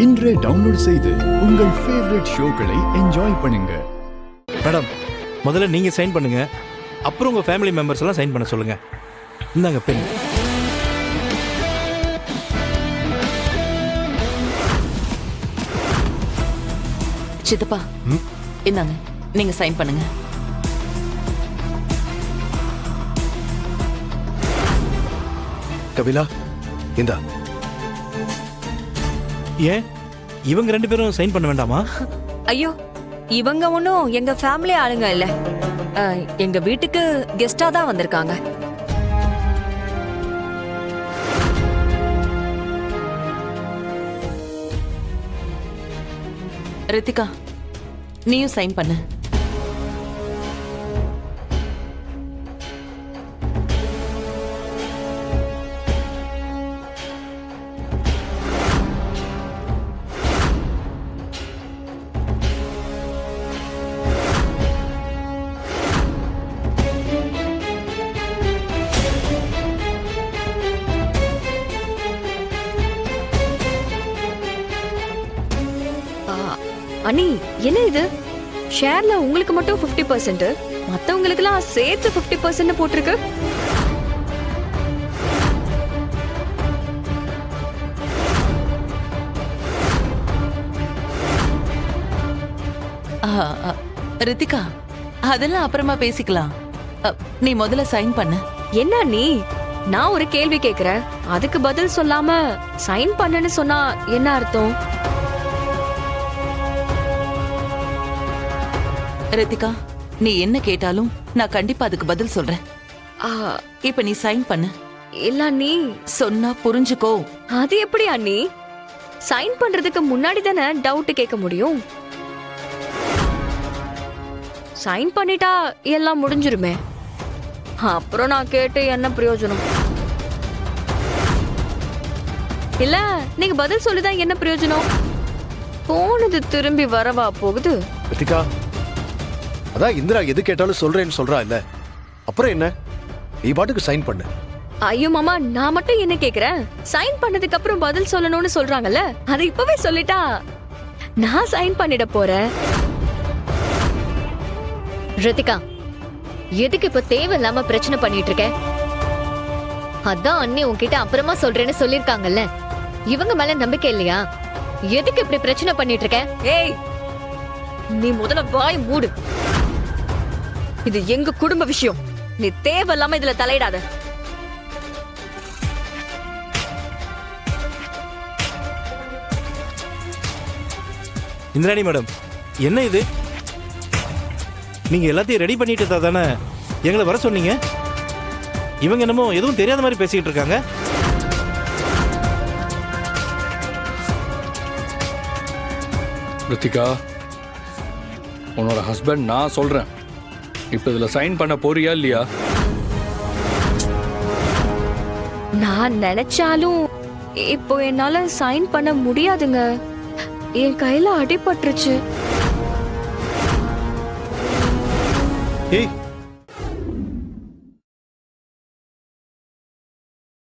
இன்றே டவுன்லோட் செய்து உங்கள் ஃபேவரட் ஷோக்களை என்ஜாய் பண்ணுங்க. மேடம், முதல்ல நீங்க சைன் பண்ணுங்க, அப்புறம் உங்க ஃபேமிலி மெம்பர்ஸ் எல்லாம் சைன் பண்ண சொல்லுங்க. இந்தாங்க பெண். சித்தப்பா, இந்தாங்க, நீங்க சைன் பண்ணுங்க. கபிலா, இந்தா. ஏன் இவங்க ரெண்டு பேரும் சைன் பண்ண வேண்டாமா? ஐயோ, இவங்க ஒன்னும் எங்க ஃபேமிலி ஆளுங்க இல்ல, எங்க வீட்டுக்கு கெஸ்டா தான் வந்திருக்காங்க. ரித்திகா, நீயும் சைன் பண்ணு. அண்ணி, என்ன இது? ஷேர்ல உங்களுக்கு மட்டும் 50%, மத்தவங்களுக்குலாம் சேர்த்து 50% போட்டிருக்கு. ரித்திகா, அதெல்லாம் அப்புறமா பேசிக்கலாம். நீ முதல்ல சைன் பண்ணு. என்ன நீ, நான் ஒரு கேள்வி கேக்குறேன், அதுக்கு பதில் சொல்லாம சைன் பண்ணுன்னு சொன்னா என்ன அர்த்தம்? ரித்திகா, நீ என்ன கேட்டாலும் நான் கண்டிப்பா அதுக்கு பதில் சொல்றேன். இப்ப நீ சைன் பண்ணு. இல்ல நீ சொன்னா புரிஞ்சுக்கோ. அது எப்படி அண்ணி? சைன் பண்றதுக்கு முன்னாடி தானே டவுட் கேட்க முடியும். சைன் பண்ணிட்டா எல்லாம் முடிஞ்சிருமே, அப்புறம் நான் கேட்டு என்ன பிரயோஜனம்? இல்ல, நீங்க பதில் சொல்லிதான் என்ன பிரயோஜனம்? போனது திரும்பி வரவா போகுது? ரித்திகா, அதான் இந்திரா எது கேட்டாலும் சொல்றேன்னு சொல்றா இல்ல, அப்புறம் என்ன? நீ பாட்டுக்கு சைன் பண்ணு. ஐயோ மாமா, நான் மட்டும் என்ன கேக்குறேன்? சைன் பண்ணதுக்கு அப்புறம் பதில் சொல்லணும்னு சொல்றாங்கல்ல, அதை இப்பவே சொல்லிட்டா நான் சைன் பண்ணிட போறேன். ரித்திகா, எதுக்கு இப்ப தேவையில்லாம பிரச்சனை பண்ணிட்டு இருக்க? அதான் அண்ணி உன்கிட்ட அப்புறமா சொல்றேன்னு சொல்லிருக்காங்கல்ல, இவங்க மேல நம்பிக்கை இல்லையா? எதுக்கு இப்படி பிரச்சனை பண்ணிட்டு இருக்க? ஏய், நீ முதல்ல வாய் மூடு. இது எங்க குடும்ப விஷயம், நீ தேவையில்லாம இதுல தலையிடாத. இந்திராணி மேடம், என்ன இது? நீங்க எல்லாத்தையும் ரெடி பண்ணிட்டு தானே எங்களை வர சொன்னீங்க? இவங்க என்னமோ எதுவும் தெரியாத மாதிரி பேசிக்கிட்டு இருக்காங்க. ரித்திகா, உன்னோட ஹஸ்பண்ட் நான் சொல்றேன், இப்ப இதுல சைன் பண்ண போறியா இல்லையா? நான் நினைச்சாலும் இப்போ என்னால சைன் பண்ண முடியாதுங்க, என் கையில அடிபட்டுருச்சு. ஏய்,